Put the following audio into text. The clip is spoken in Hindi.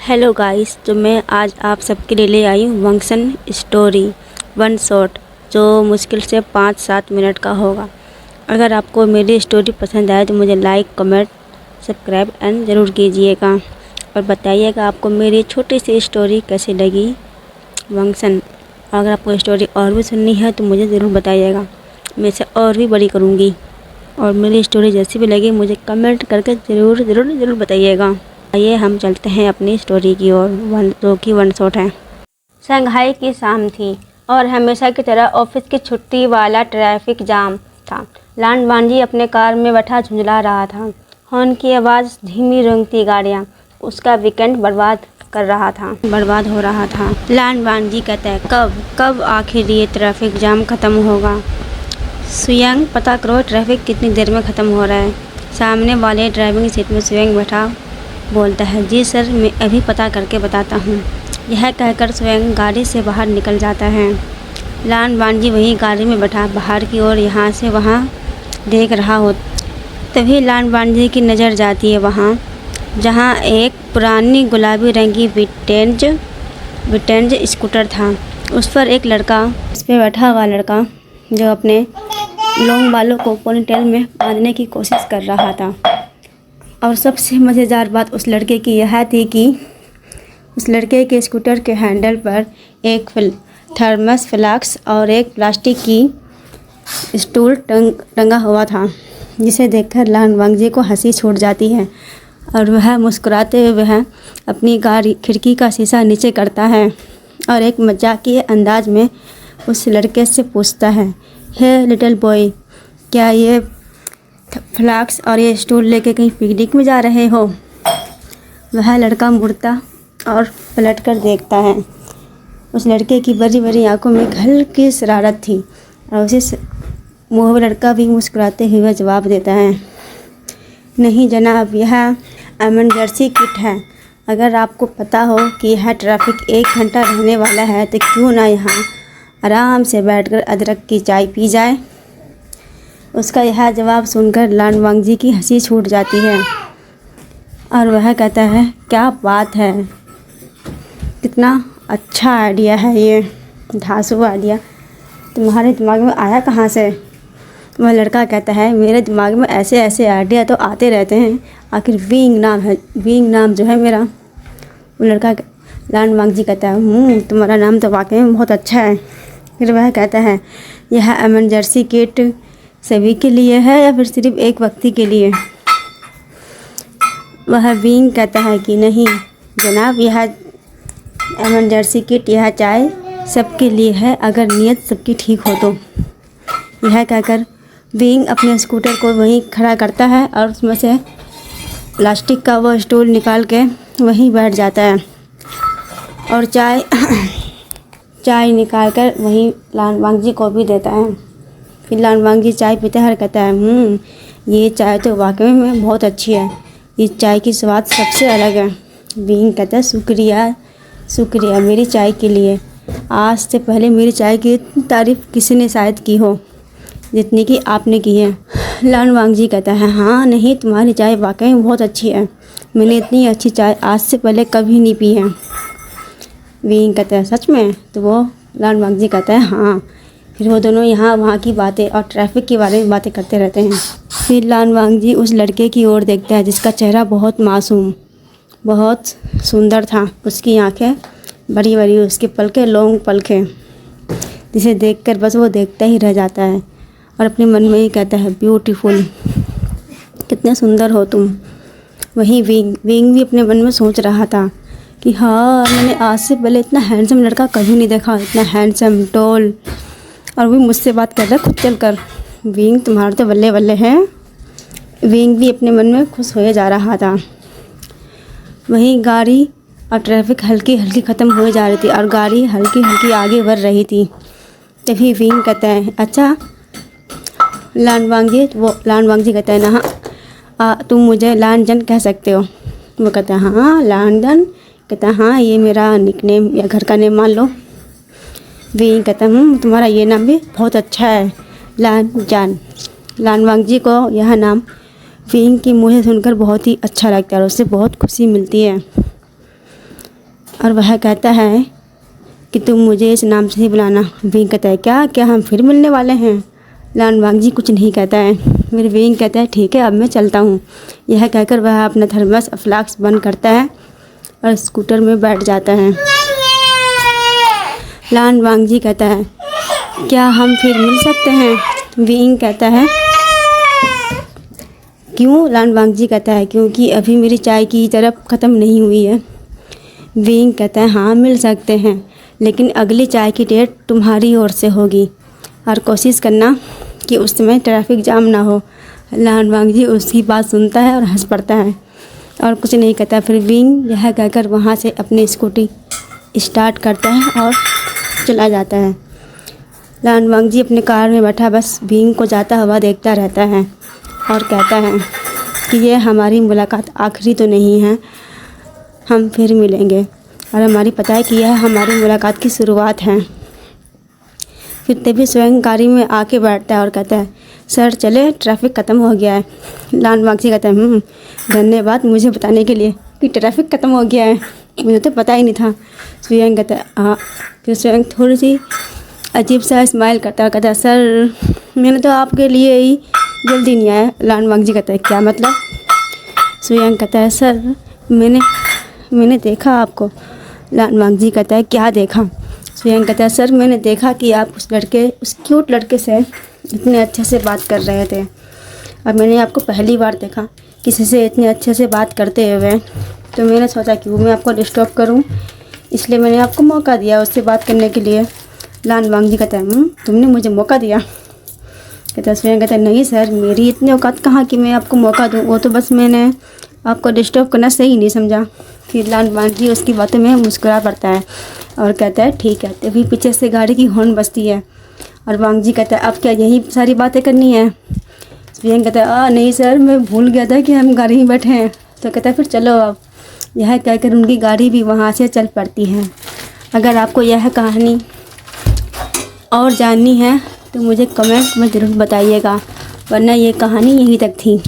हेलो गाइस, तो मैं आज आप सबके लिए ले आई हूँ वंक्शन स्टोरी वन शॉट, जो मुश्किल से 5-7 मिनट का होगा। अगर आपको मेरी स्टोरी पसंद आए तो मुझे लाइक, कमेंट, सब्सक्राइब एंड ज़रूर कीजिएगा और बताइएगा आपको मेरी छोटी सी स्टोरी कैसी लगी वंक्शन। अगर आपको स्टोरी और भी सुननी है तो मुझे ज़रूर बताइएगा, मैं इसे और भी बड़ी करूँगी। और मेरी स्टोरी जैसी भी लगी मुझे कमेंट करके ज़रूर बताइएगा। आइए हम चलते हैं अपनी स्टोरी की ओर, जो कि वन शॉट है। शंघाई की शाम थी और हमेशा की तरह ऑफिस की छुट्टी वाला ट्रैफिक जाम था। लान वांजी अपने कार में बैठा झुंझला रहा था। हॉर्न की आवाज़, धीमी रेंगती गाड़ियाँ उसका वीकेंड बर्बाद हो रहा था। लान वांजी कहता है, कब आखिर ये ट्रैफिक जाम ख़त्म होगा। सुयंग, पता करो ट्रैफिक कितनी देर में ख़त्म हो रहा है। सामने वाले ड्राइविंग सीट में सुयंग बैठा बोलता है, जी सर, मैं अभी पता करके बताता हूँ। यह कहकर स्वयं गाड़ी से बाहर निकल जाता है। लान वांजी वहीं गाड़ी में बैठा बाहर की ओर यहाँ से वहाँ देख रहा हो। तभी लान वांजी की नज़र जाती है वहाँ जहाँ एक पुरानी गुलाबी रंग की विटेंज स्कूटर था। उस पर एक लड़का, उस पर बैठा हुआ लड़का जो अपने लॉन्ग बालों को पोनीटेल में बांधने की कोशिश कर रहा था। और सबसे मज़ेदार बात उस लड़के की यह थी कि उस लड़के के स्कूटर के हैंडल पर एक थर्मस फ्लास्क और एक प्लास्टिक की स्टूल टंगा हुआ था, जिसे देखकर लान वांजी को हंसी छूट जाती है और वह मुस्कुराते हुए वह अपनी गाड़ी खिड़की का शीशा नीचे करता है और एक मजाकिया अंदाज में उस लड़के से पूछता है, हे लिटिल बॉय, क्या ये फ्लास्क और ये स्टूल लेके कहीं पिकनिक में जा रहे हो? वह लड़का मुड़ता और पलट कर देखता है। उस लड़के की बड़ी बड़ी आंखों में हल्की शरारत थी और उसी मुँह लड़का भी मुस्कुराते हुए जवाब देता है, नहीं जनाब, यह एमरजेंसी किट है। अगर आपको पता हो कि यह ट्रैफिक 1 घंटा रहने वाला है तो क्यों ना यहाँ आराम से बैठकर अदरक की चाय पी जाए। उसका यह जवाब सुनकर लान वांजी की हंसी छूट जाती है और वह कहता है, क्या बात है, कितना अच्छा आइडिया है ये, धांसू आइडिया, तुम्हारे दिमाग में आया कहाँ से? वह लड़का कहता है, मेरे दिमाग में ऐसे ऐसे आइडिया तो आते रहते हैं, आखिर विंग नाम है, विंग नाम जो है मेरा। वो लड़का लान वांजी कहता है, तुम्हारा नाम तो वाकई में बहुत अच्छा है। फिर वह कहता है, यह एमरजेंसी किट सभी के लिए है या फिर सिर्फ एक व्यक्ति के लिए? वह विंग कहता है कि नहीं जनाब, यह एमरजेंसी किट, यह चाय सबके लिए है अगर नीयत सबकी ठीक हो तो। यह कहकर विंग अपने स्कूटर को वहीं खड़ा करता है और उसमें से प्लास्टिक का वो स्टूल निकाल के वहीं बैठ जाता है और चाय निकाल कर वहीं लान वांजी को भी देता है। फिर लान वांजी चाय पीता है और कहता है, ये चाय तो वाकई में बहुत अच्छी है, इस चाय की स्वाद सबसे अलग है। विंग कहता है, शुक्रिया मेरी चाय के लिए। आज से पहले मेरी चाय की तारीफ़ किसी ने शायद की हो जितनी कि आपने की है। लान वांजी कहता है, हाँ नहीं, तुम्हारी चाय वाकई में बहुत अच्छी है, मैंने इतनी अच्छी चाय आज से पहले कभी नहीं पी है। विंग कहता है, सच में? तो वो लान वांजी कहता है, हाँ। फिर वो दोनों यहाँ वहाँ की बातें और ट्रैफिक के बारे में बातें करते रहते हैं। फिर लान वांजी उस लड़के की ओर देखता है जिसका चेहरा बहुत मासूम, बहुत सुंदर था। उसकी आंखें बड़ी बड़ी, उसके पलके लॉन्ग पलके, जिसे देखकर बस वो देखता ही रह जाता है और अपने मन में ही कहता है, ब्यूटीफुल, कितने सुंदर हो तुम। वहीं विंग भी अपने मन में सोच रहा था कि हाँ, मैंने आज से पहले इतना हैंडसम लड़का कभी नहीं देखा, इतना हैंडसम, टॉल, और भी मुझसे बात कर रहा, खुद चल कर। विंग, तुम्हारा तो बल्ले बल्ले हैं। विंग भी अपने मन में खुश होए जा रहा था। वहीं गाड़ी और ट्रैफिक हल्की हल्की ख़त्म हो जा रही थी और गाड़ी हल्की हल्की आगे बढ़ रही थी। तभी विंग कहता है, अच्छा लान वांजी कहता है, ना तुम मुझे लान जन कह सकते हो। वो कहता है, हाँ लान जन। कहता है, हाँ ये मेरा निकनेम या घर का नेम मान लो। विंग कहता है, तुम्हारा ये नाम भी बहुत अच्छा है, लान जान। लान वांजी को यह नाम विंग की मुँह से सुनकर बहुत ही अच्छा लगता है और उससे बहुत खुशी मिलती है। और वह कहता है कि तुम मुझे इस नाम से ही बुलाना। विंग कहता है क्या क्या हम फिर मिलने वाले हैं? लान वांगजी कुछ नहीं कहता है। फिर विंग कहता है ठीक है अब मैं चलता हूँ। यह कहकर वह अपना थर्मस फ्लास्क बंद करता है और स्कूटर में बैठ जाता है। लान वांगजी कहता है क्या हम फिर मिल सकते हैं? विंग कहता है क्यों? लान वांगजी कहता है क्योंकि अभी मेरी चाय की तरफ ख़त्म नहीं हुई है। विंग कहता है हाँ मिल सकते हैं, लेकिन अगली चाय की डेट तुम्हारी ओर से होगी और कोशिश करना कि उस समय ट्रैफिक जाम ना हो। लान वांगजी उसकी बात सुनता है और हंस पड़ता है और कुछ नहीं कहता। फिर विंग यह कहकर वहाँ से अपनी स्कूटी स्टार्ट करता है और चला जाता है। लान वांगजी अपने कार में बैठा बस विंग को जाता हुआ देखता रहता है और कहता है कि यह हमारी मुलाकात आखिरी तो नहीं है, हम फिर मिलेंगे और हमारी पता है कि यह हमारी मुलाकात की शुरुआत है। फिर तभी स्वयं गाड़ी में आके बैठता है और कहता है सर चले ट्रैफिक ख़त्म हो गया है। लान वांगजी कहता है धन्यवाद मुझे बताने के लिए कि ट्रैफिक ख़त्म हो गया है, मुझे तो पता ही नहीं था। स्वयं कहता है हाँ। फिर स्वयं थोड़ी सी अजीब सा स्माइल करता है, कहता है सर मैंने तो आपके लिए ही जल्दी नहीं आया। लान वांगजी कहता है क्या मतलब? स्वयं कहता है सर मैंने देखा आपको। लान वांगजी कहता है क्या देखा? स्वयं कहता है सर मैंने देखा कि आप उस क्यूट लड़के से इतने अच्छे से बात कर रहे थे और मैंने आपको पहली बार देखा किसी से इतने अच्छे से बात करते हुए, तो मैंने सोचा क्यों मैं आपको डिस्टर्ब करूं, इसलिए मैंने आपको मौका दिया उससे बात करने के लिए। लान वांगजी कहता है तुमने मुझे मौका दिया? कहता है स्वयं कहता है नहीं सर मेरी इतनी औकात कहाँ कि मैं आपको मौका दूँ, वो तो बस मैंने आपको डिस्टर्ब करना सही नहीं समझा। फिर लान वांगजी उसकी बातों में मुस्कुरा पड़ता है और कहता है ठीक है। तभी पीछे से गाड़ी की हॉर्न बजती है और वांगजी कहता है अब क्या यही सारी बातें करनी है? स्वयं कहता है नहीं सर मैं भूल गया था कि हम गाड़ी में बैठे हैं। तो कहता है फिर चलो अब। यह कहकर उनकी गाड़ी भी वहाँ से चल पड़ती है। अगर आपको यह कहानी और जाननी है तो मुझे कमेंट में ज़रूर बताइएगा, वरना ये कहानी यहीं तक थी।